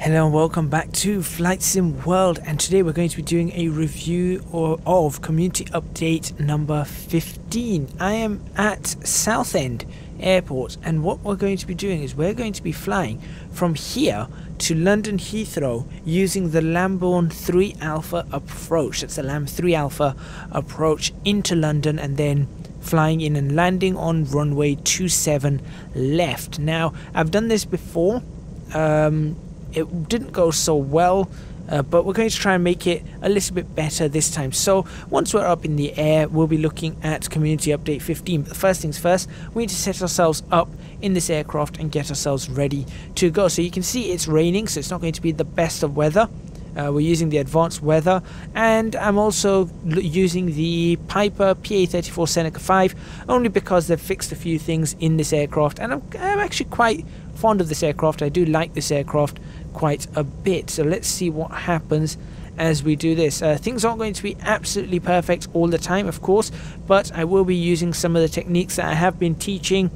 Hello and welcome back to Flight Sim World, and today we're going to be doing a review of community update number 15. I am at Southend Airport, and what we're going to be doing is we're going to be flying from here to London Heathrow using the Lamborne 3 Alpha approach. That's the Lam 3 Alpha approach into London, and then flying in and landing on runway 27 left. Now, I've done this before. It didn't go so well, but we're going to try and make it a little bit better this time. So once we're up in the air, we'll be looking at community update 15. But first things first, we need to set ourselves up in this aircraft and get ourselves ready to go. So you can see it's raining, so it's not going to be the best of weather. We're using the advanced weather, and I'm also using the Piper PA-34 Seneca 5 only because they've fixed a few things in this aircraft, and I'm actually quite fond of this aircraft. I do like this aircraft quite a bit. So let's see what happens as we do this. Things aren't going to be absolutely perfect all the time, of course, but I will be using some of the techniques that I have been teaching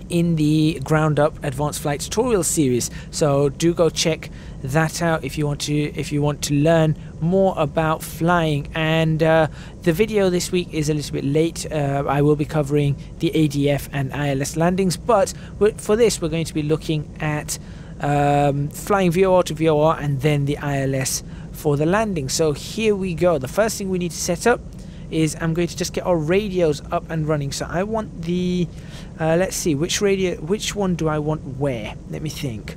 in the ground up advanced flight tutorial series, so do go check that out if you want to learn more about flying. And the video this week is a little bit late. I will be covering the ADF and ILS landings, but for this we're going to be looking at flying VOR to VOR and then the ILS for the landing. So here we go. The first thing we need to set up is I'm going to just get our radios up and running. So I want the let's see, which one do I want where? Let me think.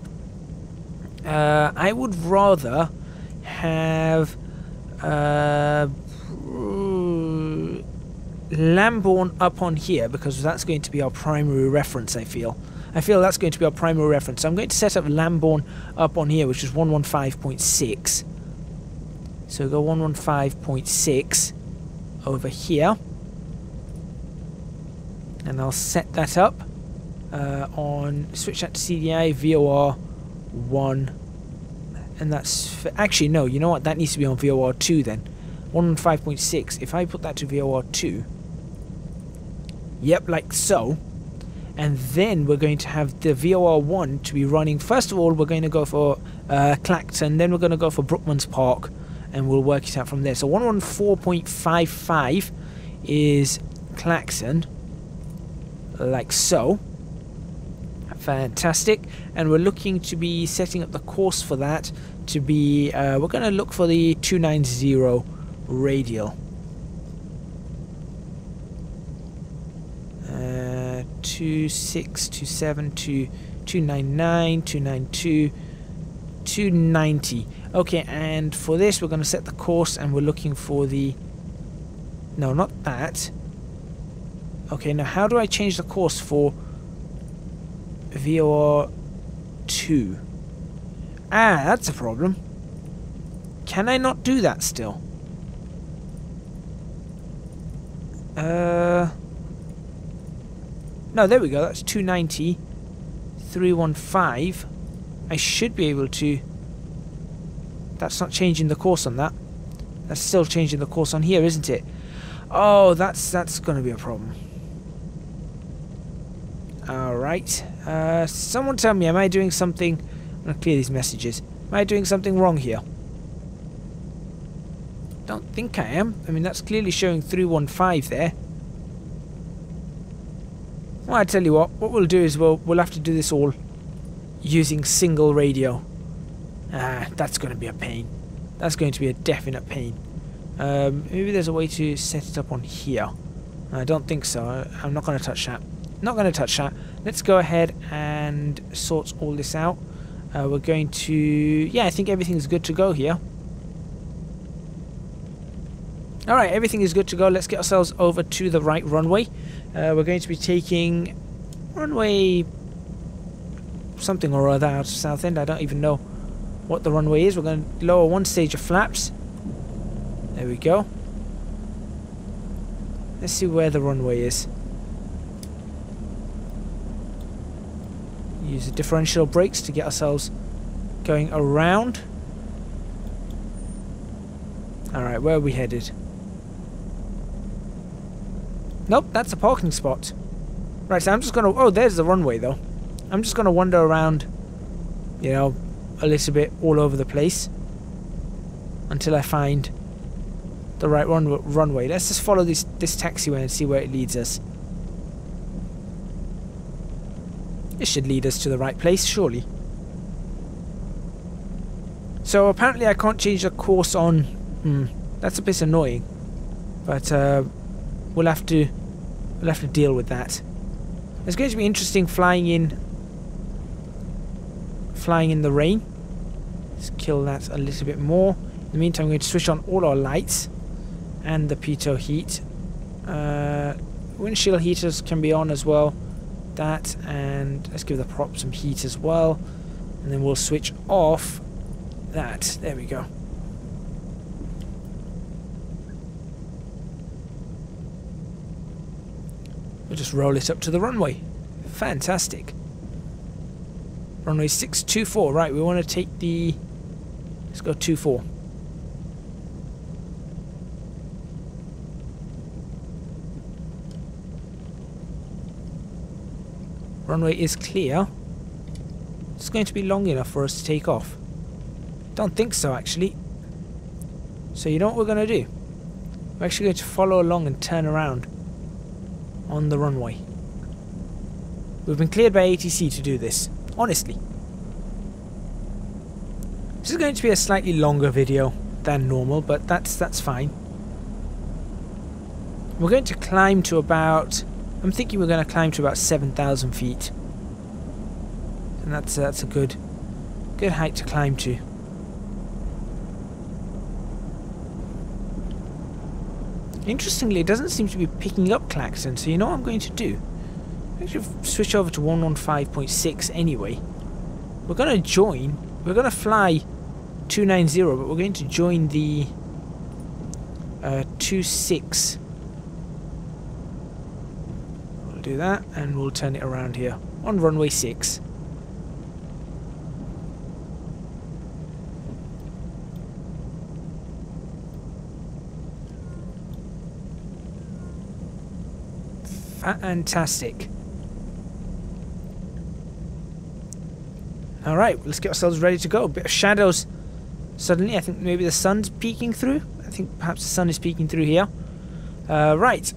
I would rather have Lamborne up on here, because that's going to be our primary reference. I feel that's going to be our primary reference. So I'm going to set up Lamborne up on here, which is 115.6. So go 115.6 over here, and I'll set that up on, switch that to CDI VOR 1, and that's actually, no, you know what, that needs to be on VOR 2 then. 115.6, if I put that to VOR 2, yep, like so, and then we're going to have the VOR 1 to be running. First of all, we're going to go for Clacton, then we're going to go for Brookman's Park, and we'll work it out from there. So 114.55 is Clacton, like so. Fantastic. And we're looking to be setting up the course for that to be, we're going to look for the 290 radial. 26, 27, 299, 292, 290. Okay, and for this we're going to set the course, and we're looking for the, no, not that. Okay, now how do I change the course for VOR 2? Ah, that's a problem. Can I not do that still? No, there we go, that's 290, 315. I should be able to. That's not changing the course on that. That's still changing the course on here, isn't it? Oh, that's going to be a problem. Alright. Someone tell me, am I doing something... I'm going to clear these messages. Am I doing something wrong here? Don't think I am. I mean, that's clearly showing 315 there. Well, I tell you what we'll do is we'll have to do this all using single radio. That's going to be a pain. That's going to be a definite pain. Maybe there's a way to set it up on here. I don't think so. I'm not going to touch that. Not going to touch that. Let's go ahead and sort all this out. We're going to... yeah, I think everything's good to go here. Alright, everything is good to go. Let's get ourselves over to the right runway. We're going to be taking runway something or other out of Southend. I don't even know what the runway is. We're going to lower one stage of flaps. There we go. Let's see where the runway is. Use the differential brakes to get ourselves going around. Alright, where are we headed? Nope, that's a parking spot. Right, so I'm just going to... oh, there's the runway, though. I'm just going to wander around, you know, a little bit all over the place until I find the right runway. Let's just follow this taxiway and see where it leads us. It should lead us to the right place, surely. So apparently I can't change the course on... that's a bit annoying. But we'll have to deal with that. It's going to be interesting flying in the rain. Let's kill that a little bit more. In the meantime, I'm going to switch on all our lights and the pitot heat. Windshield heaters can be on as well. That, and let's give the prop some heat as well. And then we'll switch off that. There we go. We'll just roll it up to the runway. Fantastic. Runway 624. Right, we want to take the... Let's go 24. Runway is clear. It's going to be long enough for us to take off. Don't think so, actually. So you know what we're going to do? We're actually going to follow along and turn around on the runway. We've been cleared by ATC to do this. Honestly. This is going to be a slightly longer video than normal, but that's fine. We're going to climb to about... I'm thinking we're going to climb to about 7,000 feet. And that's a good height to climb to. Interestingly, it doesn't seem to be picking up klaxon, so you know what I'm going to do? Actually, switch over to 115.6 anyway. We're going to fly 290, but we're going to join the 26. We'll do that, and we'll turn it around here on runway 6. Fantastic. Alright, let's get ourselves ready to go. A bit of shadows. Suddenly, I think maybe the sun's peeking through. I think perhaps the sun is peeking through here. Right.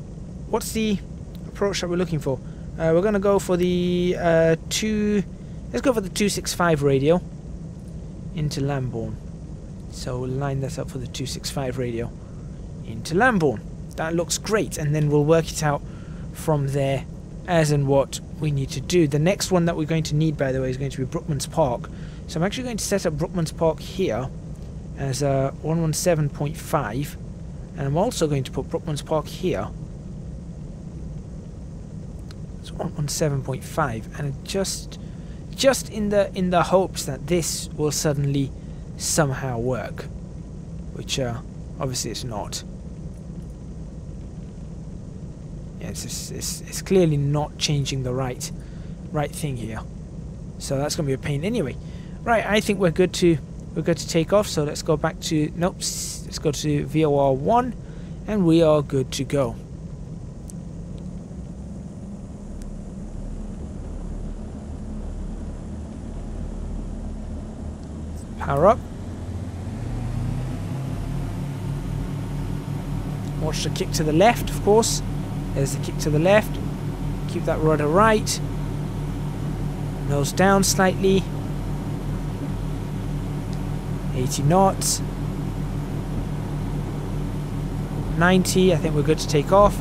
What's the approach that we're looking for? We're going to go for the let's go for the 265 radio into Lamborne. So we'll line that up for the 265 radio into Lamborne. That looks great, and then we'll work it out from there as and what we need to do. The next one that we're going to need, by the way, is going to be Brookman's Park. So I'm actually going to set up Brookman's Park here as a 117.5, and I'm also going to put Brookman's Park here. It's 117.5, and just in the hopes that this will suddenly somehow work, which obviously it's not. Yeah, it's clearly not changing the right thing here, so that's going to be a pain anyway. Right, I think we're good to take off. So let's go back to let's go to VOR 1, and we are good to go. Power up. Watch the kick to the left, of course. There's the kick to the left. Keep that rudder right. Nose down slightly. 80 knots. 90. I think we're good to take off.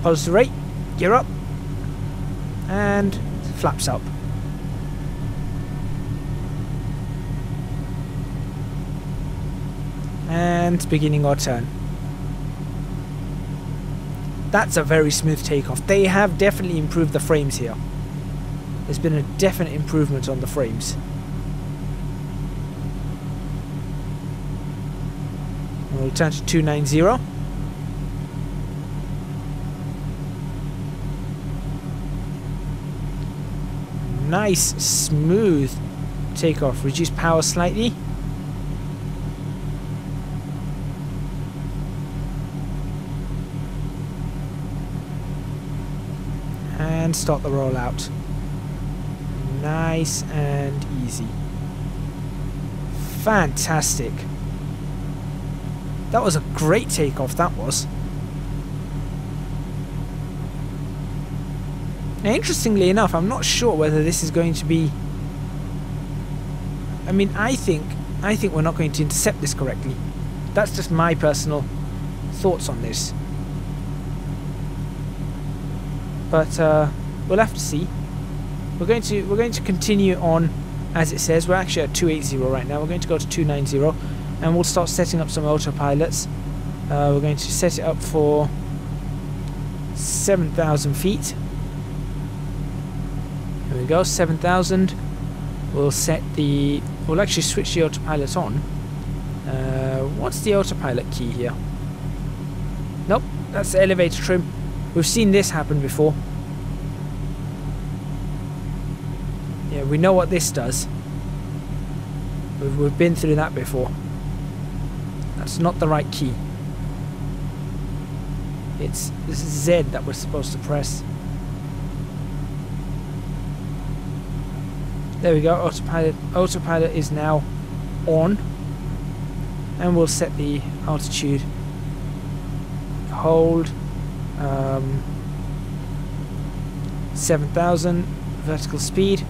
Pulse to rate. Gear up. And flaps up. And beginning our turn. That's a very smooth takeoff. They have definitely improved the frames here. There's been a definite improvement on the frames. We'll turn to 290. Nice, smooth takeoff. Reduce power slightly. And start the rollout. Nice and easy. Fantastic. That was a great takeoff, that was. Now, interestingly enough, I'm not sure whether this is going to be... I mean, I think we're not going to intercept this correctly. That's just my personal thoughts on this. But we'll have to see. We're going to continue on as it says. We're actually at 280 right now. We're going to go to 290, and we'll start setting up some autopilots. We're going to set it up for 7,000 feet. There we go, 7,000. We'll actually switch the autopilot on. What's the autopilot key here? Nope, that's the elevator trim. We've seen this happen before. Yeah, we know what this does. We've been through that before. That's not the right key. This is Z that we're supposed to press. There we go, autopilot is now on. And we'll set the altitude. Hold 7,000 vertical speed.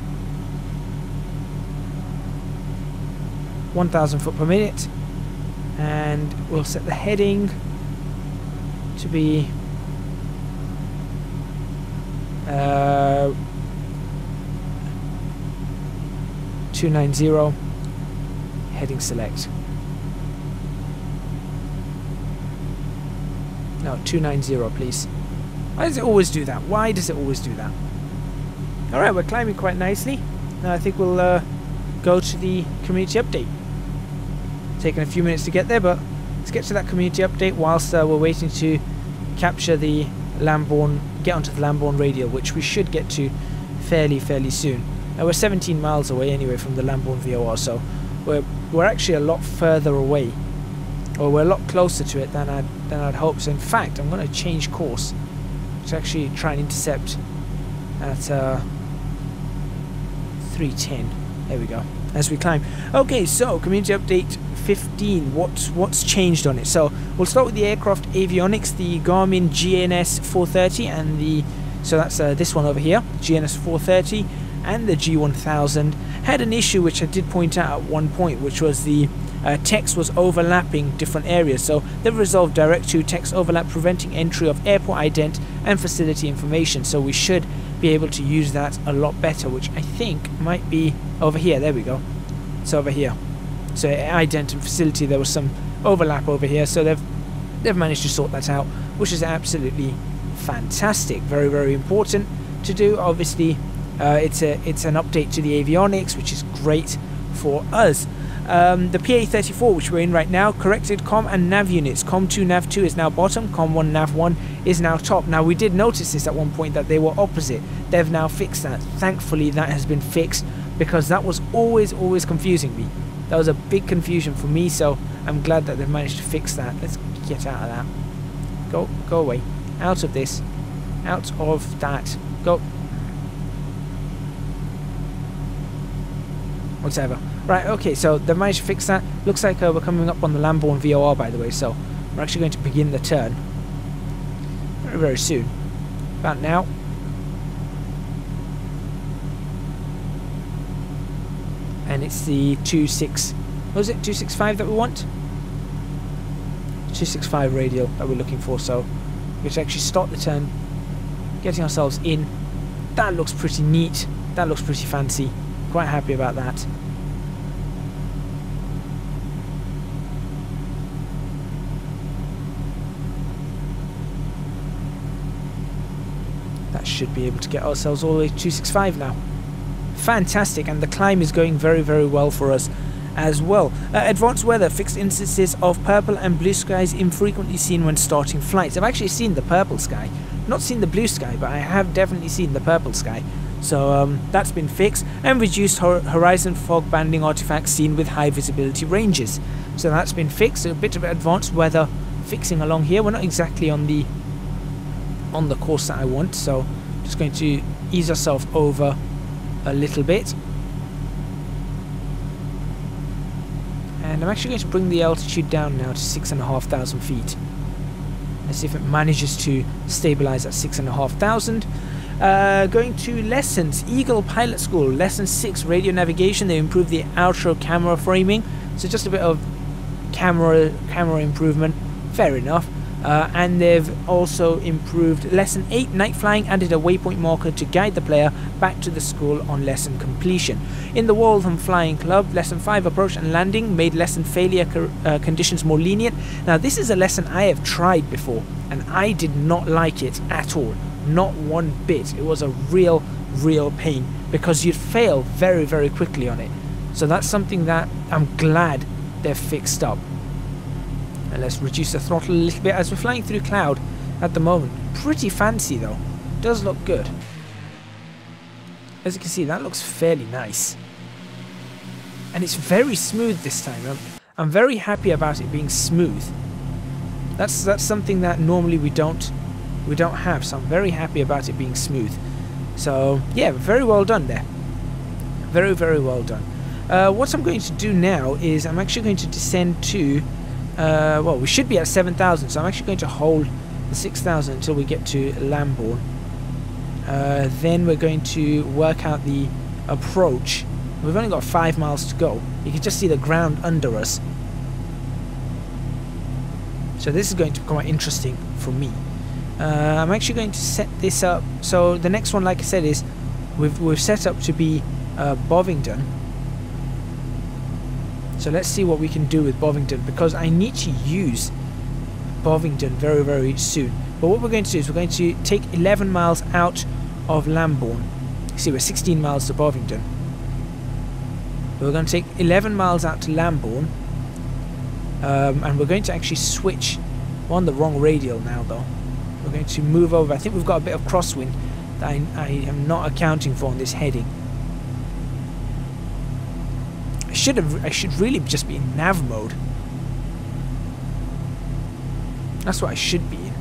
1,000 foot per minute. And we'll set the heading to be 290. Heading select. No, 290 please. Why does it always do that? Why does it always do that? Alright, we're climbing quite nicely. Now I think we'll go to the community update. Taking a few minutes to get there, but let's get to that community update whilst we're waiting to capture the Lamborne, get onto the Lamborne radial, which we should get to fairly soon. Now we're 17 miles away anyway from the Lamborne VOR, so we're actually a lot further away, or we're a lot closer to it than I'd hoped. So in fact, I'm going to change course to actually try and intercept at 310. There we go. As we climb. Okay, so community update 15. What's changed on it? So we'll start with the aircraft avionics, the Garmin GNS 430, and so that's this one over here, GNS 430, and the G1000 had an issue which I did point out at one point, which was the text was overlapping different areas. So they've resolved direct to text overlap, preventing entry of airport ident and facility information. So we should be able to use that a lot better, which I think might be over here. There we go. It's over here. So ident and facility, there was some overlap over here, so they've managed to sort that out, which is absolutely fantastic. Very important to do. Obviously it's an update to the avionics, which is great for us. The PA34, which we're in right now, corrected COM and nav units. COM2 nav 2 is now bottom, COM1 nav 1 is now top. Now we did notice this at one point, that they were opposite. They've now fixed that. Thankfully that has been fixed, because that was always confusing me. That was a big confusion for me, so I'm glad that they've managed to fix that. Let's get out of that. Go away. Out of this. Out of that. Go. Whatever. Right, okay, so they've managed to fix that. Looks like we're coming up on the Lamborne VOR, by the way, so we're actually going to begin the turn very soon. About now. And it's the 265 that we want? 265 radial that we're looking for, so we should actually start the turn, getting ourselves in. That looks pretty neat. That looks pretty fancy. Quite happy about that. That should be able to get ourselves all the way to 265 now. Fantastic, and the climb is going very well for us as well. Advanced weather, fixed instances of purple and blue skies infrequently seen when starting flights. I've actually seen the purple sky, not seen the blue sky, but I have definitely seen the purple sky. So that's been fixed, and reduced horizon fog banding artifacts seen with high visibility ranges. So that's been fixed. A bit of advanced weather fixing along here. We're not exactly on the course that I want, so just going to ease ourselves over a little bit. And I'm actually going to bring the altitude down now to 6,500 feet. Let's see if it manages to stabilize at 6,500. Going to lessons. Eagle Pilot School. Lesson 6, radio navigation. They improved the outro camera framing. So just a bit of camera improvement. Fair enough. And they've also improved lesson 8, night flying, added a waypoint marker to guide the player back to the school on lesson completion. In the Waltham Flying Club, lesson 5, approach and landing, made lesson failure conditions more lenient. Now this is a lesson I have tried before and I did not like it at all, not one bit. It was a real pain because you'd fail very, very quickly on it. So that's something that I'm glad they've fixed up. And let's reduce the throttle a little bit as we're flying through cloud at the moment. Pretty fancy though. Does look good. As you can see, that looks fairly nice. And it's very smooth this time. I'm very happy about it being smooth. That's something that normally we don't have. So I'm very happy about it being smooth. So yeah, very well done there. Very, very well done. What I'm going to do now is I'm actually going to descend to well, we should be at 7,000, so I'm actually going to hold the 6,000 until we get to Lamborne. Then we're going to work out the approach. We've only got 5 miles to go. You can just see the ground under us. So this is going to be quite interesting for me. I'm actually going to set this up. So the next one, like I said, is we've set up to be Bovingdon. So let's see what we can do with Bovingdon, because I need to use Bovingdon very, very soon. But what we're going to do is we're going to take 11 miles out of Lamborne. You see, we're 16 miles to Bovingdon. We're going to take 11 miles out to Lamborne. And we're going to actually switch. We're on the wrong radial now, though. We're going to move over. I think we've got a bit of crosswind that I am not accounting for on this heading. I should really just be in nav mode. That's what I should be in.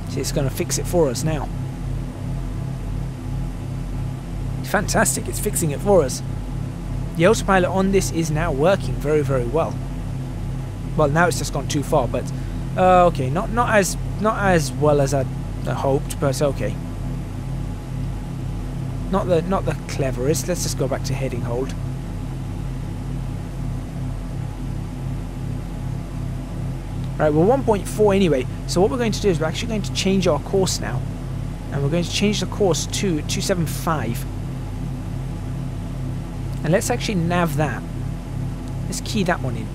See, it's going to fix it for us now. Fantastic, it's fixing it for us. The autopilot on this is now working very, very well. Well, now it's just gone too far, but okay, not as well as I hoped, but okay. Not the cleverest. Let's just go back to heading hold. Right, we're 1.4 anyway. So what we're going to do is we're actually going to change our course now. And we're going to change the course to 275. And let's actually nav that. Let's key that one in.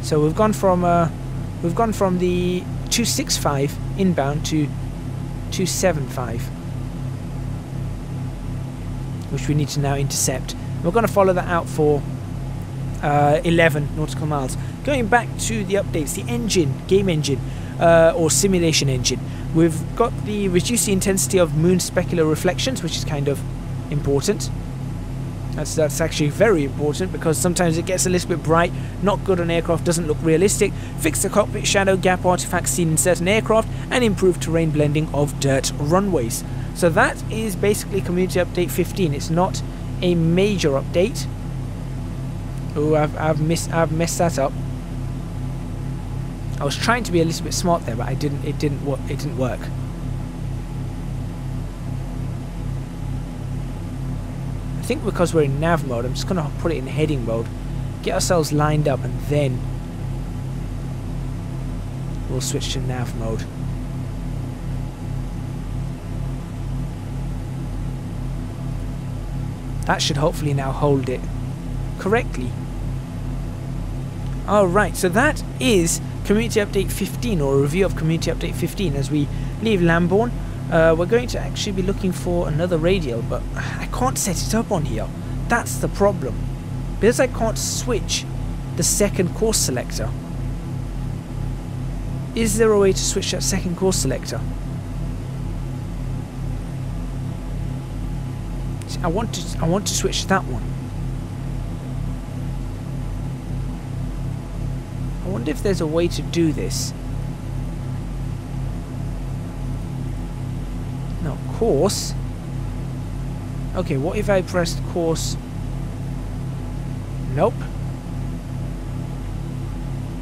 So we've gone from the 265 inbound to 275, which we need to now intercept. We're going to follow that out for 11 nautical miles. Going back to the updates, the engine, game engine, or simulation engine. We've got the reduce the intensity of moon specular reflections, which is kind of important. That's actually very important because sometimes it gets a little bit bright, not good on aircraft, doesn't look realistic. Fix the cockpit shadow gap artifacts seen in certain aircraft, and improve terrain blending of dirt runways. So that is basically Community Update 15. It's not a major update. Oh, I've messed that up. I was trying to be a little bit smart there, but it didn't work. I think because we're in nav mode, I'm just going to put it in heading mode, get ourselves lined up, and then we'll switch to nav mode. That should hopefully now hold it correctly. Alright, so that is Community Update 15, or a review of Community Update 15. As we leave Lamborne, we're going to actually be looking for another radial, but I can't set it up on here. That's the problem. Because I can't switch the second course selector. Is there a way to switch that second course selector? I want to switch that one. I wonder if there's a way to do this. No, course. Okay, what if I pressed course? Nope.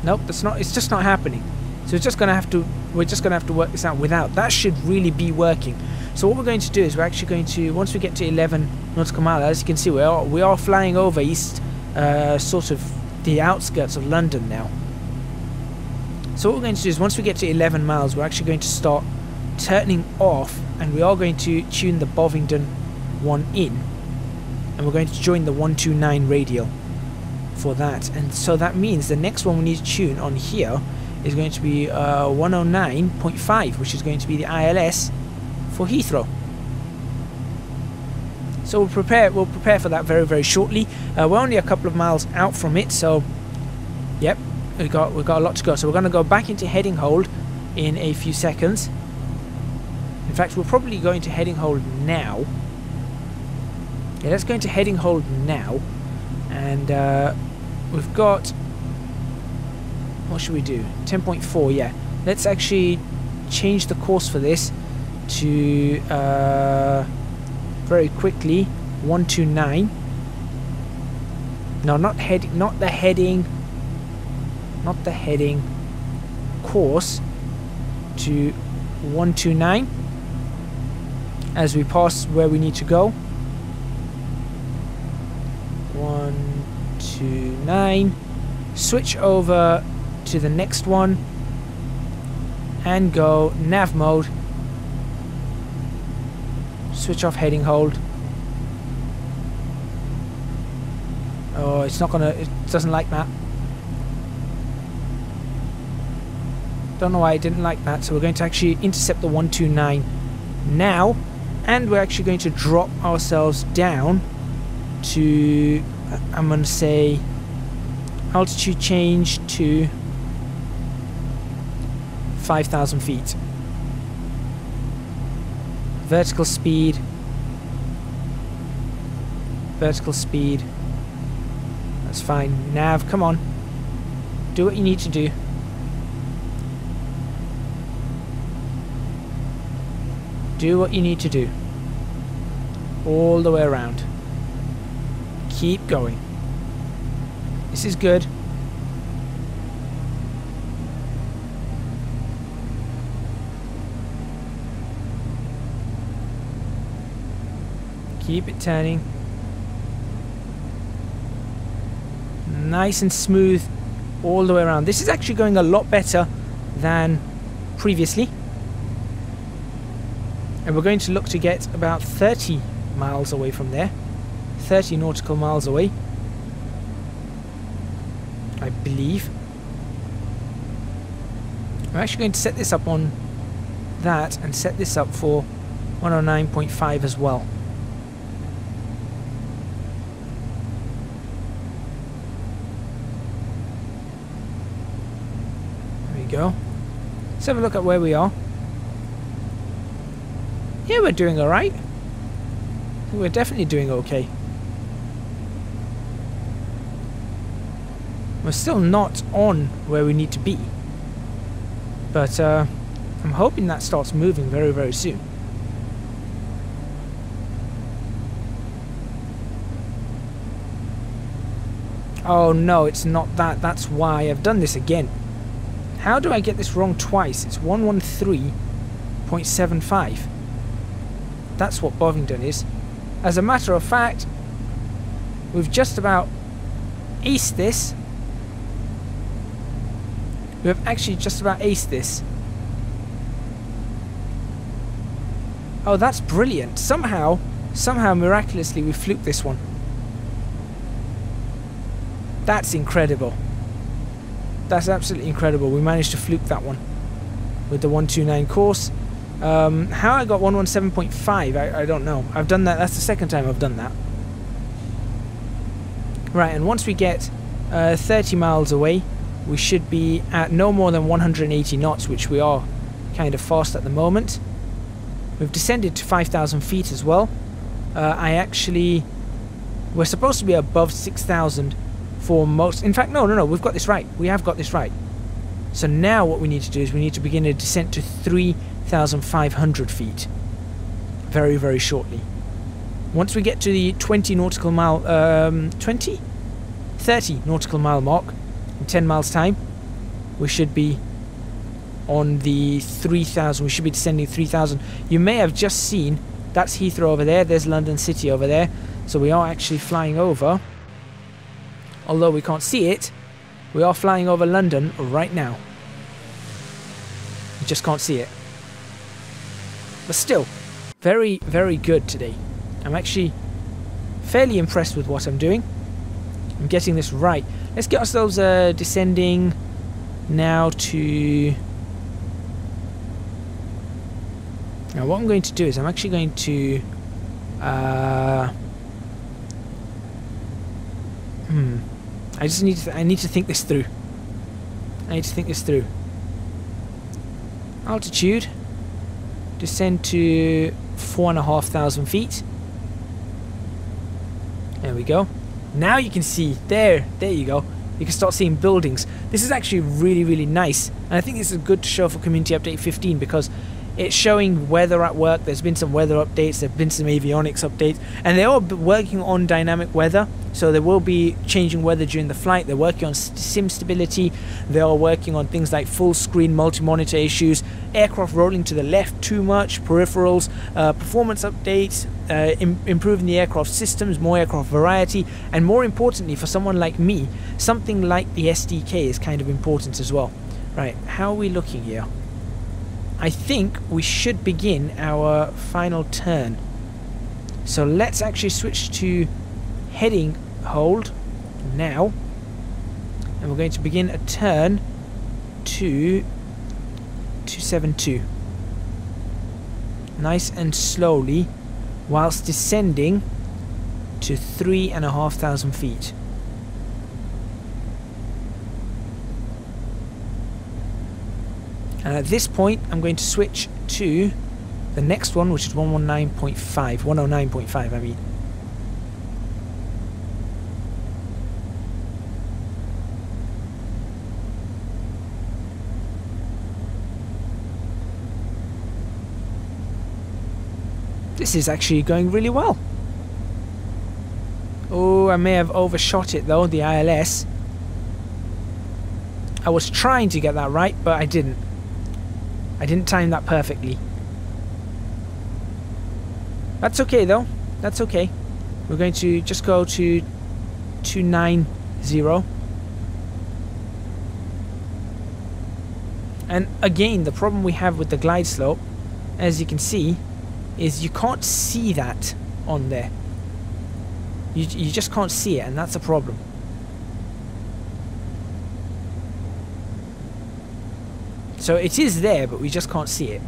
Nope, that's not, it's just not happening. So we're just gonna have to work this out without. That should really be working. So what we're going to do is we're actually going to, once we get to 11 nautical miles, as you can see, we are flying over east, sort of the outskirts of London now. So what we're going to do is once we get to 11 miles, we're actually going to start turning off, and we are going to tune the Bovingdon one in, and we're going to join the 129 radial for that. And so that means the next one we need to tune on here is going to be 109.5, which is going to be the ILS for Heathrow. So we'll prepare for that very, very shortly. We're only a couple of miles out from it, so yep, we've got a lot to go. So we're going to go back into heading hold in a few seconds. In fact, we're probably going to heading hold now. Yeah, let's go into heading hold now, and we've got, what should we do? 10.4. Yeah, let's actually change the course for this to very quickly 129. No, not the heading course to 129 as we pass where we need to go. 129. Switch over to the next one and go nav mode. Switch off heading hold. Oh, it's not gonna, it doesn't like that. Don't know why it didn't like that. So we're going to actually intercept the 129 now, and we're actually going to drop ourselves down to, I'm going to say, altitude change to 5,000 feet. Vertical speed. Vertical speed. That's fine. Nav, come on. Do what you need to do. Do what you need to do. All the way around. Keep going. This is good. Keep it turning. Nice and smooth all the way around. This is actually going a lot better than previously. And we're going to look to get about 30 miles away from there. 30 nautical miles away, I believe. I'm actually going to set this up on that and set this up for 109.5 as well. There we go. Let's have a look at where we are. Yeah, we're doing alright. We're definitely doing okay. We're still not on where we need to be, but I'm hoping that starts moving very, very soon. Oh no, it's not that. That's why I've done this again. How do I get this wrong twice? It's 113.75. That's what Bovingdon is. As a matter of fact, we've just about aced this. We have actually just about aced this. Oh, that's brilliant. Somehow miraculously we fluked this one. That's incredible. That's absolutely incredible. We managed to fluke that one with the 129 course. How I got 117.5, I don't know. I've done that. That's the second time I've done that. Right, and once we get 30 miles away, we should be at no more than 180 knots, which we are kind of fast at the moment. We've descended to 5,000 feet as well. We're supposed to be above 6,000 for most. In fact, no, we've got this right. We have got this right. So now what we need to do is we need to begin a descent to 3,500 feet very, very shortly. Once we get to the 30 nautical mile mark in 10 miles time, we should be on the 3,000. We should be descending 3,000. You may have just seen, that's Heathrow over there, there's London City over there. So we are actually flying over, although we can't see it, we are flying over London right now. You just can't see it. But still, very, very good today. I'm actually fairly impressed with what I'm doing. I'm getting this right. Let's get ourselves descending now to... Now what I'm going to do is I'm actually going to... I need to think this through. Altitude. Descend to 4,500 feet. There we go. Now you can see, there you go. You can start seeing buildings. This is actually really, really nice. And I think this is good to show for Community Update 15 because it's showing weather at work. There's been some weather updates, there have been some avionics updates, and they're all working on dynamic weather. So they will be changing weather during the flight. They're working on sim stability. They are working on things like full screen multi-monitor issues, aircraft rolling to the left too much, peripherals, performance updates, improving the aircraft systems, more aircraft variety, and more importantly for someone like me, something like the SDK is kind of important as well. Right, how are we looking here? I think we should begin our final turn. So let's actually switch to heading hold now, and we're going to begin a turn to 272. Nice and slowly, whilst descending to 3,500 feet. And at this point, I'm going to switch to the next one, which is 119.5. 109.5, I mean. This is actually going really well. Oh, I may have overshot it though, the ILS. I was trying to get that right, but I didn't. I didn't time that perfectly. That's okay though. That's okay. We're going to just go to 290. And again, the problem we have with the glide slope, as you can see, is you can't see that on there. You just can't see it, and that's a problem. So it is there, but we just can't see it.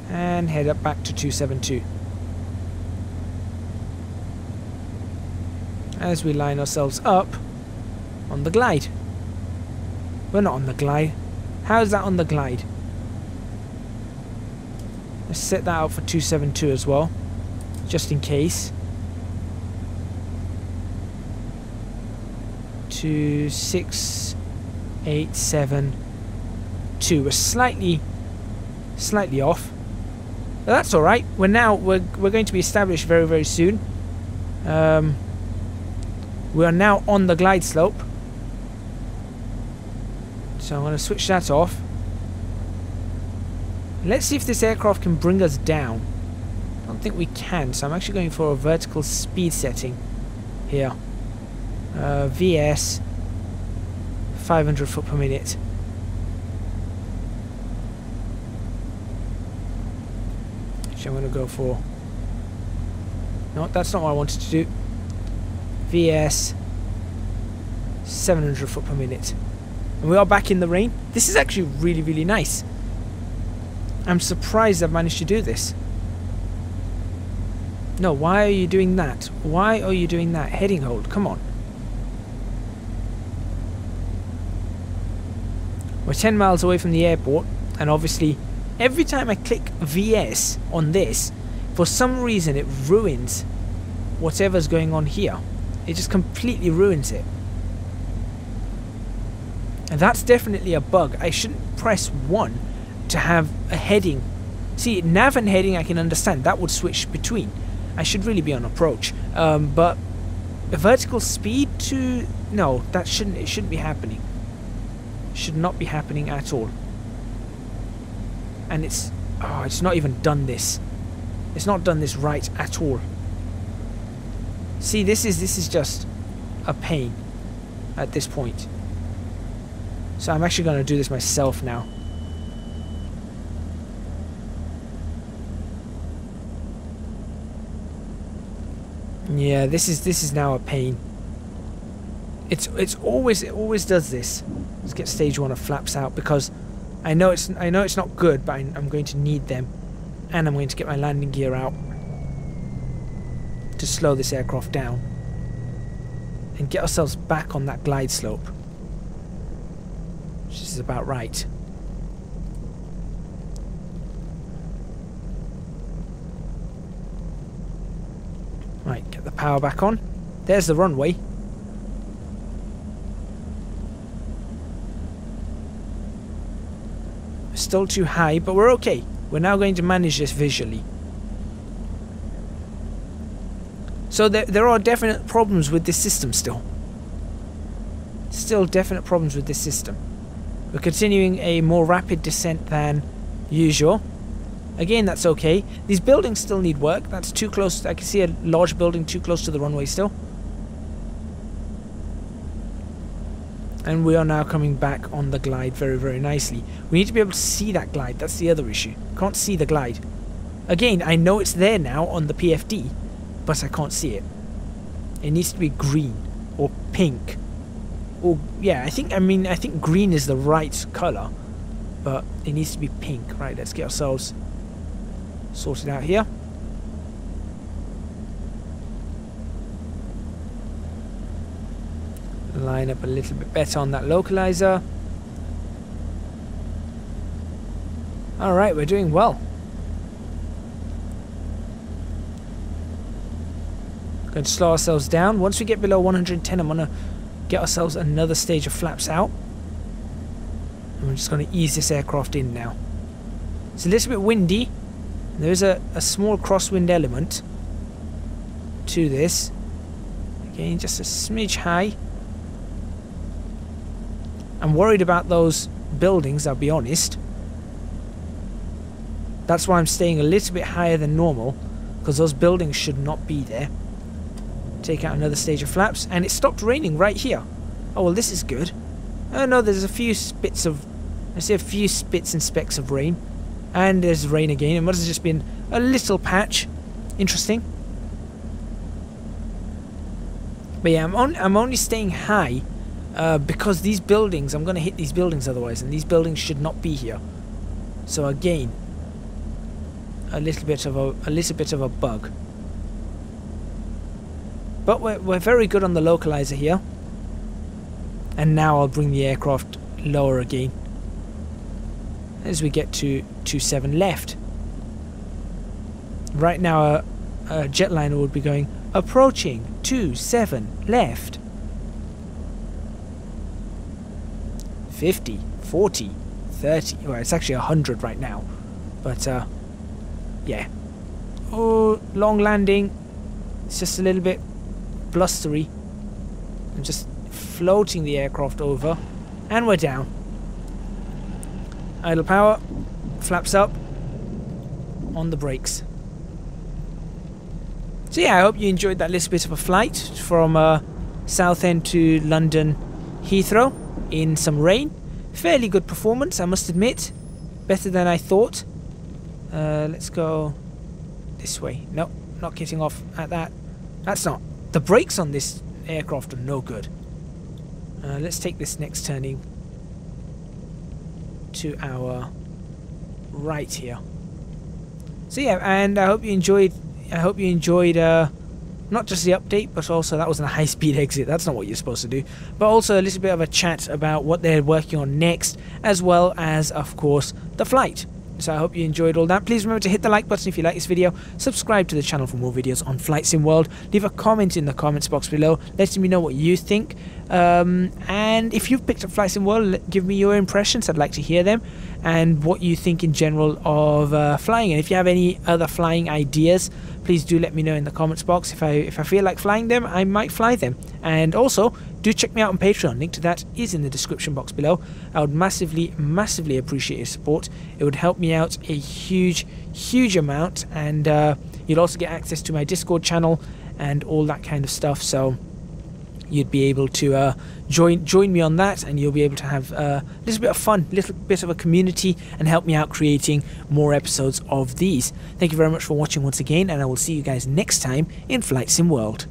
And head up back to 272. As we line ourselves up on the glide. We're not on the glide. How is that on the glide? Let's set that out for 272 as well, just in case. 26872. We're slightly off. But that's all right. We're going to be established very, very soon. We are now on the glide slope. So I'm going to switch that off. Let's see if this aircraft can bring us down. I don't think we can, so I'm actually going for a vertical speed setting here. VS 500 foot per minute. Which I'm going to go for. No, that's not what I wanted to do. VS 700 foot per minute. And we are back in the rain. This is actually really, really nice. I'm surprised I've managed to do this. No, why are you doing that? Why are you doing that? Heading hold, come on. We're 10 miles away from the airport, and obviously every time I click VS on this, for some reason it ruins whatever's going on here. It just completely ruins it. And that's definitely a bug. I shouldn't press 1 to have a heading. See, nav and heading I can understand. That would switch between. I should really be on approach. But a vertical speed to... No, it shouldn't be happening. Should not be happening at all. And it's... Oh, it's not even done this. It's not done this right at all. See, this is just a pain at this point. So I'm actually going to do this myself now. Yeah, this is now a pain. It always does this. Let's get stage 1 of flaps out, because I know it's not good, but I'm going to need them, and I'm going to get my landing gear out to slow this aircraft down and get ourselves back on that glide slope, which is about right. Right, get the power back on. There's the runway. Still too high, but we're okay. We're now going to manage this visually. So there are definite problems with this system still. Still definite problems with this system. We're continuing a more rapid descent than usual. Again, that's okay. These buildings still need work. That's too close. I can see a large building too close to the runway still. And we are now coming back on the glide very, very nicely. We need to be able to see that glide. That's the other issue. Can't see the glide. Again, I know it's there now on the PFD, but I can't see it. It needs to be green or pink. Or yeah, I think green is the right color, but it needs to be pink. Right, let's get ourselves sorted out here. Line up a little bit better on that localizer. Alright, we're doing well. Going to slow ourselves down. Once we get below 110, I'm going to get ourselves another stage of flaps out. And we're just going to ease this aircraft in now. It's a little bit windy. There is a small crosswind element to this. Again, just a smidge high. I'm worried about those buildings, I'll be honest. That's why I'm staying a little bit higher than normal, because those buildings should not be there. Take out another stage of flaps, and it stopped raining right here. Oh, well, this is good. Oh no, there's a few spits of... I see a few spits and specks of rain. And there's rain again. It must have just been a little patch. Interesting. But yeah, I'm only staying high because these buildings, I'm going to hit these buildings otherwise, and these buildings should not be here. So again, a little bit of a bug. But we're very good on the localizer here. And now I'll bring the aircraft lower again as we get to 27 left. Right now a jetliner would be going approaching 27 left. 50, 40, 30. Well, it's actually 100 right now. But yeah. Oh, long landing. It's just a little bit blustery. I'm just floating the aircraft over, and we're down. Idle power, flaps up, on the brakes. So yeah, I hope you enjoyed that little bit of a flight from Southend to London Heathrow in some rain. Fairly good performance, I must admit. Better than I thought. Let's go this way. Nope, not getting off at that. That's not. The brakes on this aircraft are no good. Let's take this next turning to our right here. So yeah, and I hope you enjoyed. Not just the update, but also that wasn't a high-speed exit. That's not what you're supposed to do. But also a little bit of a chat about what they're working on next, as well as, of course, the flight. So I hope you enjoyed all that. Please remember to hit the like button if you like this video, subscribe to the channel for more videos on Flight Sim World, leave a comment in the comments box below letting me know what you think, and if you've picked up Flight Sim World, give me your impressions. I'd like to hear them and what you think in general of flying, and if you have any other flying ideas, please do let me know in the comments box. If I feel like flying them, I might fly them. And also do check me out on Patreon. Link to that is in the description box below. I would massively appreciate your support. It would help me out a huge amount, and you'll also get access to my Discord channel and all that kind of stuff. So you'd be able to join me on that, and you'll be able to have a little bit of fun, a little bit of a community, and help me out creating more episodes of these. Thank you very much for watching once again, and I will see you guys next time in Flight Sim World.